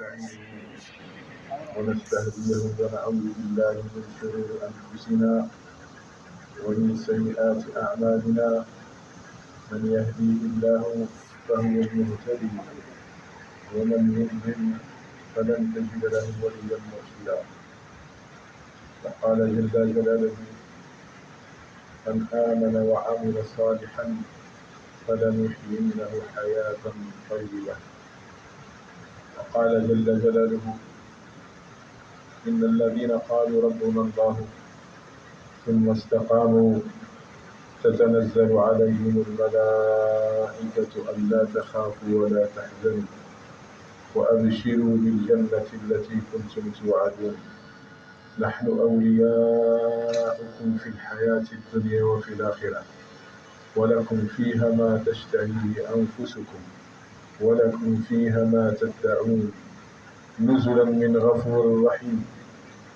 ونستعينه ونستهديه ونعوذ بالله من شرور أنفسنا ومن سيئات أعمالنا. من يهديه الله فهو المهتدي ومن يضلل فلن تجد له وليا مرشدا. وقال جل جلاله: من آمن وعمل صالحا فلنحيينه حياة طيبة. وقال جل جلاله: إن الذين قالوا ربنا الله ثم استقاموا تتنزل عليهم الملائكة ألا تخافوا ولا تحزنوا وأبشروا بالجنة التي كنتم توعدون نحن أولياؤكم في الحياة الدنيا وفي الآخرة ولكم فيها ما تشتهيه أنفسكم ولكم فيها ما تدعون نزلا من غفور رحيم.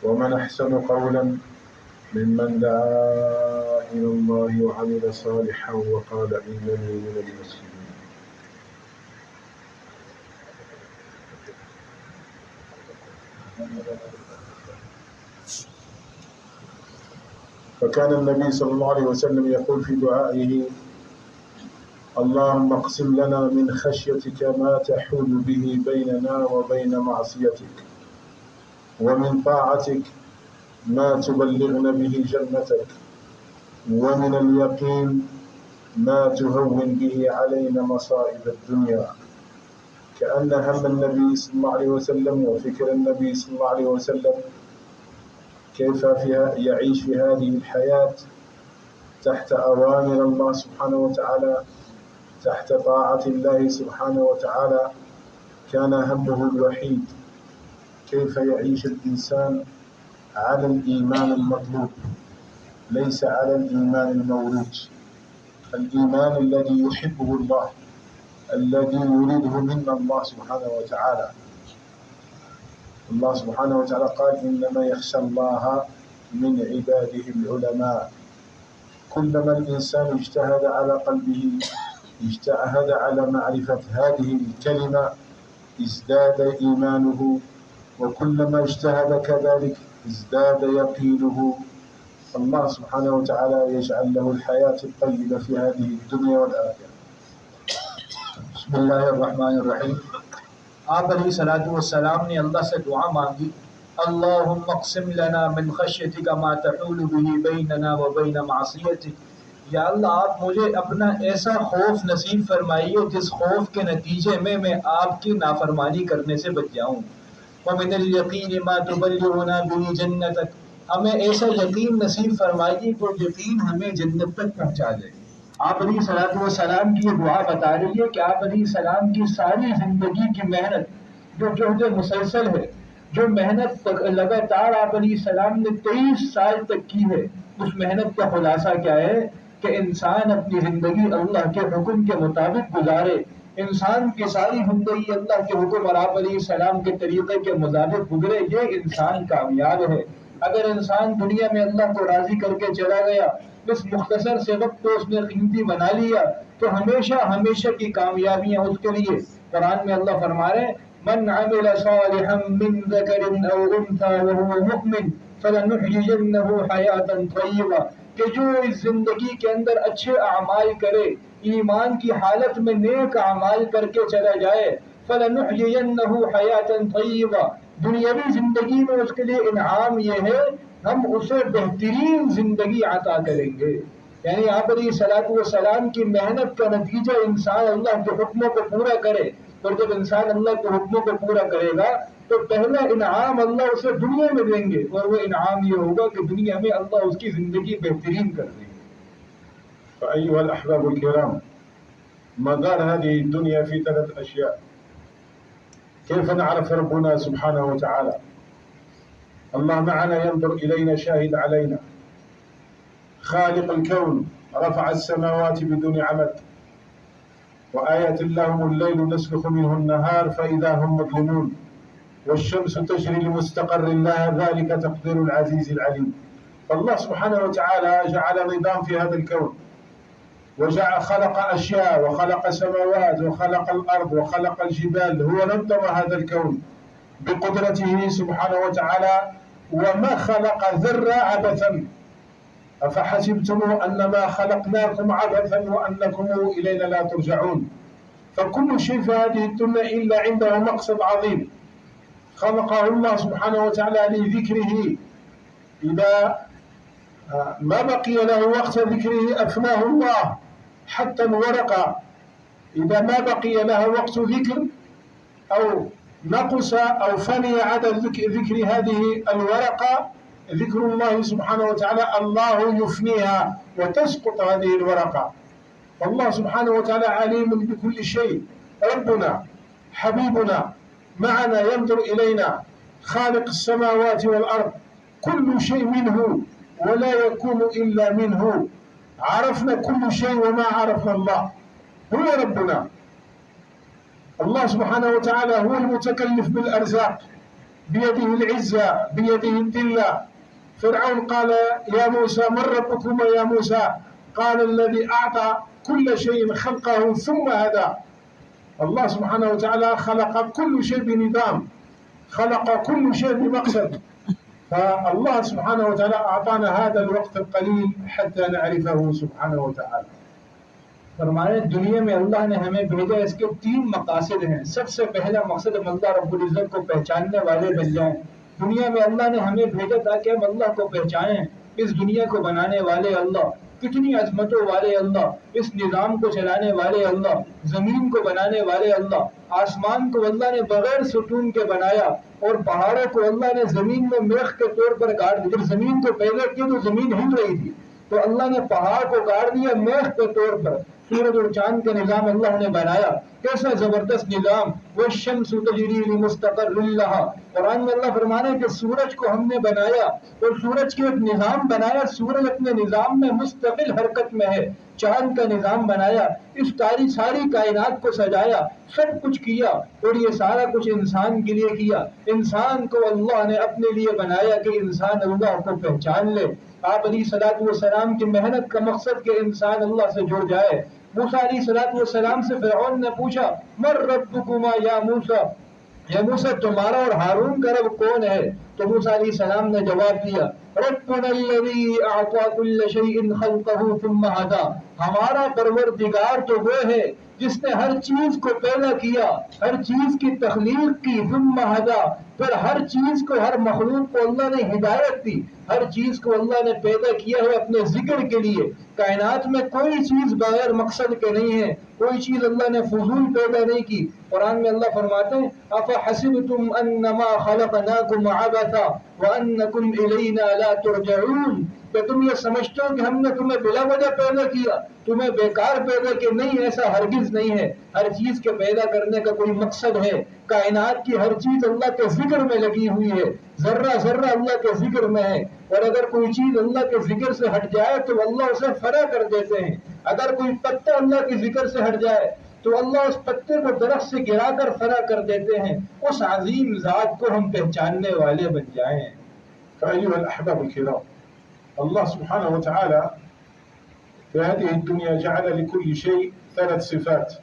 ومن أحسن قولا ممن دعا إلى الله وعمل صالحا وقال إنني من المسلمين. فكان النبي صلى الله عليه وسلم يقول في دعائه: اللهم اقسم لنا من خشيتك ما تحول به بيننا وبين معصيتك ومن طاعتك ما تبلغنا به جنتك ومن اليقين ما تهون به علينا مصائب الدنيا. كأن هم النبي صلى الله عليه وسلم وفكر النبي صلى الله عليه وسلم كيف يعيش في هذه الحياة تحت أوامر الله سبحانه وتعالى، تحت طاعة الله سبحانه وتعالى. كان همه الوحيد كيف يعيش الإنسان على الإيمان المطلوب، ليس على الإيمان المولود، الإيمان الذي يحبه الله، الذي يريده منا الله سبحانه وتعالى. الله سبحانه وتعالى قال: إنما يخشى الله من عباده العلماء. كلما الإنسان اجتهد على قلبه، اجتهد على معرفة هذه الكلمة، ازداد إيمانه، وكلما اجتهد كذلك ازداد يقينه. الله سبحانه وتعالى يجعل له الحياة الطيبة في هذه الدنيا والآخرة. بسم اللہ الرحمن الرحیم۔ آپ علیہ الصلوۃ والسلام نے اللہ سے دعا مانگی: اللہم اقسم لنا من خشیتک ما تحول به بیننا وبین معصیتک۔ یا اللہ، آپ مجھے اپنا ایسا خوف نصیب فرمائیے جس خوف کے نتیجے میں آپ کی نافرمانی کرنے سے بچ جاؤں۔ ومن الیقین ما تبلغنا به جنتک، ہمیں ایسا یقین نصیب فرمائیے جو یقین ہمیں جنت تک پہنچا دے۔ آپ علیہ الصلوۃ والسلام کی یہ دعا بتا رہی ہے کہ آپ علیہ السلام کی ساری زندگی کی محنت، جو جہد مسلسل ہے، جو محنت لگاتار آپ علیہ السلام نے 23 سال تک کی ہے، اس محنت کا خلاصہ کیا ہے کہ انسان اپنی زندگی اللہ کے حکم کے مطابق گزارے۔ انسان کی ساری زندگی اللہ کے حکم اور آپ علیہ السلام کے طریقے کے مطابق گزرے، یہ انسان کامیاب ہے۔ اگر انسان دنیا میں اللہ کو راضی کر کے چلا گیا، اس مختصر سے وقت کو اس نے قیمتی بنا لیا، تو ہمیشہ ہمیشہ کی کامیابیاں اس کے لیے۔ قرآن میں اللہ فرما رہے: من عمل صالحا من ذکر او انثى وهو مؤمن فلنحيينه حیاة طیبہ، کہ جو اس زندگی کے اندر اچھے اعمال کرے، ایمان کی حالت میں نیک اعمال کر کے چلا جائے، فلنحيينه حیاة طیبہ، دنیاوی زندگی میں اس کے لیے انعام یہ ہے ہم اسے بہترین زندگی عطا کریں گے۔ یعنی آپ علیہ الصلوۃ والسلام کی محنت کا نتیجہ انسان اللہ کے حکموں کو پورا کرے، اور جب انسان اللہ کے حکموں کو پورا کرے گا تو پہلا انعام اللہ اسے دنیا میں دیں گے، اور وہ انعام یہ ہوگا کہ دنیا میں اللہ اس کی زندگی بہترین کر دیں گے۔ فأيها الأحباب الكرام، مدار هذه الدنيا في 3 أشياء. كيف نعرف ربنا سبحانه وتعالى؟ الله معنا، ينظر إلينا، شاهد علينا، خالق الكون، رفع السماوات بدون عمد، وآيات لهم الليل نسلخ منه النهار فإذا هم مظلمون، والشمس تجري لمستقر لها ذلك تقدير العزيز العليم. فالله سبحانه وتعالى جعل نظام في هذا الكون، خلق أشياء، وخلق سماوات، وخلق الأرض، وخلق الجبال، هو نظم هذا الكون. بقدرته سبحانه وتعالى، وما خلق ذرة عبثا. أفحسبتم أنما خلقناكم عبثا وأنكم إلينا لا ترجعون. فكل شيء في هذه الدنيا إلا عنده مقصد عظيم خلقه الله سبحانه وتعالى لذكره. إذا ما بقي له وقت ذكره أفناه الله. حتى الورقة إذا ما بقي لها وقت ذكر أو نقص أو فني عدد ذكر هذه الورقة، ذكر الله سبحانه وتعالى الله يفنيها وتسقط هذه الورقة. والله سبحانه وتعالى عليم بكل شيء. ربنا حبيبنا معنا ينظر إلينا، خالق السماوات والأرض، كل شيء منه ولا يكون إلا منه. عرفنا كل شيء وما عرفنا الله. هو ربنا الله سبحانه وتعالى هو المتكلف بالأرزاق، بيده العزة بيده الذلة. فرعون قال يا موسى من ربكما يا موسى؟ قال الذي أعطى كل شيء خلقه ثم هدى. الله سبحانه وتعالى خلق كل شيء بنظام، خلق كل شيء بمقصد. فالله سبحانه وتعالى أعطانا هذا الوقت القليل حتى نعرفه سبحانه وتعالى. फरमाया दुनिया में अल्लाह ने हमें भेजा, इसके 3 मकासद हैं। सबसे पहला मकसद हम अल्लाह रब्बुल इज़्ज़त को पहचानने वाले बन जाएं। दुनिया में अल्लाह ने हमें भेजा ताकि हम अल्लाह को पहचानें। इस दुनिया को बनाने वाले अल्लाह, कितनी अजमतों वाले अल्लाह, इस निज़ाम को चलाने वाले अल्लाह, ज़मीन को बनाने वाले अल्लाह, आसमान को अल्लाह ने बगैर सुतून के बनाया और पहाड़ों को अल्लाह ने ज़मीन में मेख के तौर पर गाड़ दिया। जब ज़मीन को पैदा किया तो ज़मीन हिल रही थी, तो अल्लाह ने पहाड़ को गाड़ दिया मेख के तौर पर। सूरज और चांद का निज़ाम अल्लाह ने बनाया, कैसा जबरदस्त निज़ाम। वो शम्स तजरी लिमुस्तक़र्रिन लहा। कुरान में अल्लाह फरमाने कि सूरज को हमने बनाया और सूरज के एक निज़ाम बनाया। सूरज अपने निज़ाम में मुस्तकिल हरकत में है। चांद का निज़ाम बनाया, इस सारी कायनात को सजाया, सब कुछ किया और ये सारा कुछ इंसान के लिए किया। इंसान को अल्लाह ने अपने लिए बनाया कि इंसान अल्लाह को पहचान ले। आप अलैहिस्सलातु वस्सलाम की मेहनत का मकसद कि इंसान अल्लाह से जुड़ जाए। मूसा अलैहिस्सलातु वस्सलाम से फिरौन ने पूछा मर रब्बुकुमा या मूसा, या मूसा तुम्हारा और हारून का रब कौन है? तो मूसा अलैहिस्सलाम ने जवाब दिया रब्बुना अल्लज़ी अअता कुल्ल शैइन खल्क़हु सुम्मा हदा। हमारा परवरदिगार तो वो है जिसने हर चीज को पैदा किया, हर चीज की तख्लीक की, सुम्मा हदा, फिर हर चीज को, हर मखलूक को अल्लाह ने हिदायत दी। हर चीज को अल्लाह ने पैदा किया है अपने जिक्र के लिए। कायनात में कोई चीज बगैर मकसद के नहीं है, कोई चीज अल्लाह ने फजूल पैदा नहीं की। कुरान में अल्लाह फरमाते हैं अफहसिबतुम अन्नमा खलक़नाकुम अबथा व अन्नकुम इलैना ला तुरजऊन। क्या तुम ये समझते हो कि हमने तुम्हें बिला वजह पैदा किया, तुम्हें बेकार पैदा किया? नहीं, ऐसा हरगिज नहीं है। हर चीज के पैदा करने का कोई मकसद है। कायनात की हर चीज अल्लाह के जिक्र में लगी हुई है, जर्रा जर्रा अल्लाह के जिक्र में है। और अगर कोई चीज अल्लाह के जिक्र से हट जाए तो अल्लाह उसे फना कर देते हैं। अगर कोई पत्ता अल्लाह के जिक्र से हट जाए तो अल्लाह उस पत्ते को दरख्त से गिराकर फना कर देते हैं। उस अजीम जात को हम पहचानने वाले बन जाएं। فأيها الأحباب الكرام، الله سبحانه وتعالى في هذه الدنيا جعل لكل شيء 3 صفات.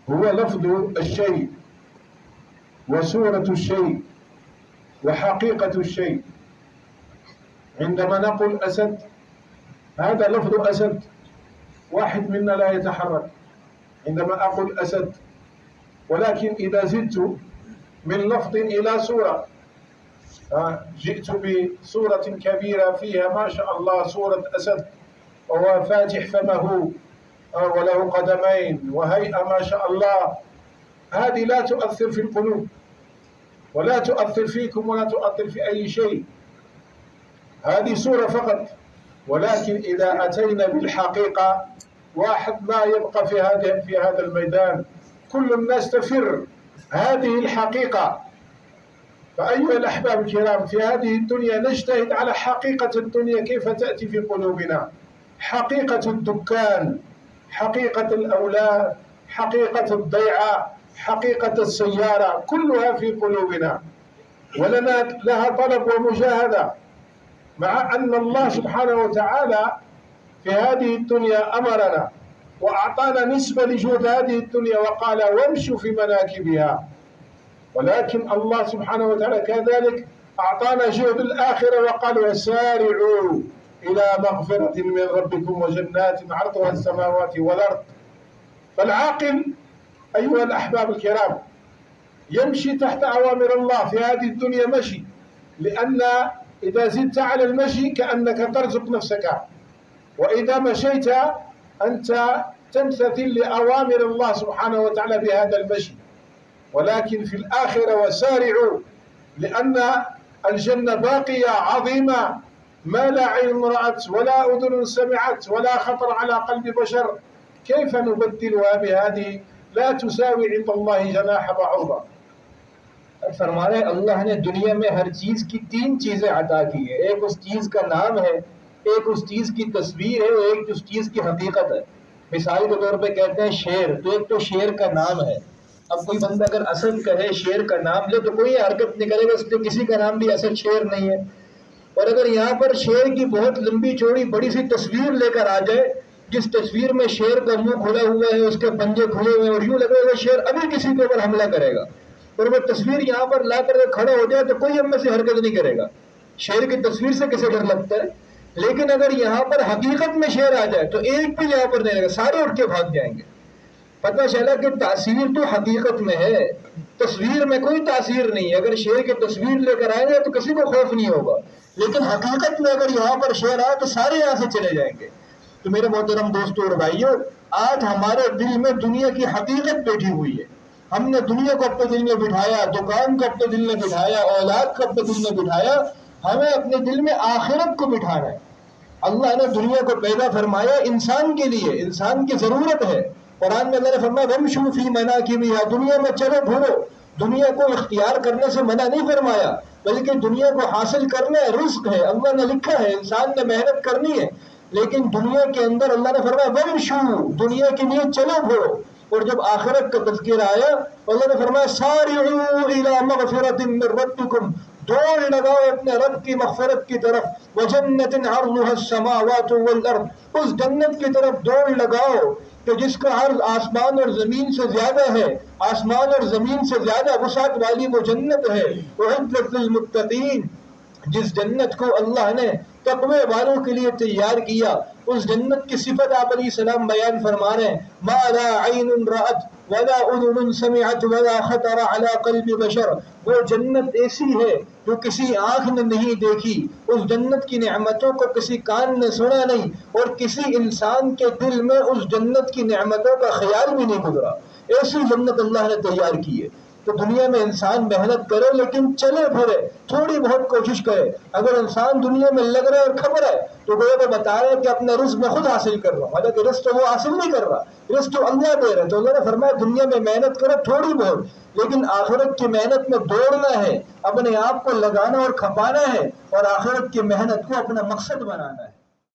هو لفظ الشيء وصورة الشيء وحقيقة الشيء. عندما نقول أسد هذا لفظ أسد، واحد منا لا يتحرك عندما أقول أسد. ولكن إذا زدت من لفظ إلى صورة، جئت بصورة كبيرة فيها ما شاء الله صورة أسد وهو فاتح فمه وله قدمين وهيئة ما شاء الله، هذه لا تؤثر في القلوب ولا تؤثر فيكم ولا تؤثر في أي شيء، هذه صورة فقط. ولكن إذا أتينا بالحقيقة واحد ما يبقى في هذا الميدان، كل الناس تفر. هذه الحقيقة. فأيها الأحباب الكرام، في هذه الدنيا نجتهد على حقيقة الدنيا كيف تأتي في قلوبنا، حقيقة الدكان، حقيقة الأولاد، حقيقة الضيعة، حقيقة السيارة، كلها في قلوبنا ولنا لها طلب ومجاهدة. مع أن الله سبحانه وتعالى في هذه الدنيا أمرنا وأعطانا نسبة لجهود هذه الدنيا وقال وامشوا في مناكبها. ولكن الله سبحانه وتعالى كذلك أعطانا جهد الآخرة وقال وسارعوا إلى مغفرة من ربكم وجنات عرضها السماوات والأرض. فالعاقل أيها الأحباب الكرام يمشي تحت أوامر الله في هذه الدنيا مشي، لأن إذا زدت على المشي كأنك ترزق نفسك، وإذا مشيت أنت تمتثل لأوامر الله سبحانه وتعالى بهذا المشي. ولكن في الآخرة وسارعوا، لأن الجنة باقية عظيمة ما لا عين رأت ولا أذن سمعت ولا خطر على قلب بشر، كيف نبدلها بهذه لا تساوي عند الله جناح بعوضة. فرما رہے اللہ نے دنیا میں ہر چیز کی تین چیزیں عطا کی ہے، ایک اس چیز کا نام ہے، ایک اس چیز کی تصویر ہے، اور ایک اس چیز کی حقیقت ہے۔ مثال کے طور پہ کہتے ہیں شیر، تو ایک تو شیر کا نام ہے۔ اب کوئی بندہ اگر اسد کہے شیر کا نام لے تو کوئی حرکت نہیں کرے گا، اس لیے کسی کا نام بھی اسد شیر نہیں ہے۔ اور اگر یہاں پر شیر کی بہت لمبی چوڑی بڑی سی تصویر لے کر آ جائے، جس تصویر میں شیر کا منہ کھلا ہوا ہے، اس کے پنجے کھلے ہوئے ہیں، اور یوں لگے گا شیر ابھی کسی کے اوپر حملہ کرے گا، اور وہ تصویر یہاں پر لا کر کھڑا ہو جائے تو کوئی ہم میں سے حرکت نہیں کرے گا۔ شیر کی تصویر سے کسے ڈر لگتا ہے؟ لیکن اگر یہاں پر حقیقت میں شیر آ جائے تو ایک بھی یہاں پر نہیں رہے گا، سارے اٹھ کے بھاگ جائیں گے۔ پتہ چلا کہ تاثیر تو حقیقت میں ہے، تصویر میں کوئی تاثیر نہیں ہے۔ اگر شیر کی تصویر لے کر آئیں گے تو کسی کو خوف نہیں ہوگا، لیکن حقیقت میں اگر یہاں پر شیر آئے تو سارے یہاں سے چلے جائیں گے۔ تو میرے محترم دوستوں اور بھائیوں، آج ہمارے دل میں دنیا کی حقیقت بیٹھی ہوئی ہے۔ ہم نے دنیا کو اپنے دل میں بٹھایا، دکان کو اپنے دل میں بٹھایا، اولاد کو اپنے دل میں بٹھایا، ہمیں اپنے دل میں آخرت کو بٹھانا ہے۔ اللہ نے دنیا کو پیدا فرمایا انسان کے لیے، انسان کی ضرورت ہے۔ قرآن میں اللہ نے فرمایا وَامْشُوا فِي مَنَاكِبِهَا، دنیا میں چلو پھرو۔ دنیا کو اختیار کرنے سے منع نہیں فرمایا، بلکہ دنیا کو حاصل کرنا ہے، رزق ہے، اللہ نے لکھا ہے، انسان نے محنت کرنی ہے۔ لیکن دنیا کے اندر اللہ نے فرمایا وَامْشُوا، دنیا کے لیے چلو پھرو۔ اور جب آخرت کا تذکرہ آیا اللہ نے فرمایا سارعوا الی مغفرۃ من ربکم، دوڑ لگاؤ اپنے رب کی مغفرت کی طرف، وجنت عرضها السماوات والارض، اس جنت کی طرف دوڑ لگاؤ کہ جس کا عرض آسمان اور زمین سے زیادہ ہے، آسمان اور زمین سے زیادہ وسعت والی وہ جنت ہے۔ اعدت للمتقین، جس جنت کو اللہ نے تقوی والوں کے لیے تیار کیا، اس جنت کی صفت آپ علیہ السلام بیان فرما رہے ہیں ما لا عین رأت ولا اذن سمعت ولا خطر على قلب بشر، وہ جنت ایسی ہے جو کسی آنکھ نے نہیں دیکھی، اس جنت کی نعمتوں کو کسی کان نے سنا نہیں، اور کسی انسان کے دل میں اس جنت کی نعمتوں کا خیال بھی نہیں گزرا۔ ایسی جنت اللہ نے تیار کی ہے۔ تو دنیا میں انسان محنت کرے لیکن چلے پھرے، تھوڑی بہت کوشش کرے۔ اگر انسان دنیا میں لگ رہا ہے اور کھپ رہا ہے تو گویا تو بتا رہا ہے کہ اپنا رزق میں خود حاصل کر رہا ہوں، حالانکہ رزق تو وہ حاصل نہیں کر رہا، رزق تو اللہ دے رہا ہے۔ تو اللہ نے فرمایا دنیا میں محنت کرو تھوڑی بہت، لیکن آخرت کی محنت میں دوڑنا ہے، اپنے آپ کو لگانا اور کھپانا ہے، اور آخرت کی محنت کو اپنا مقصد بنانا ہے۔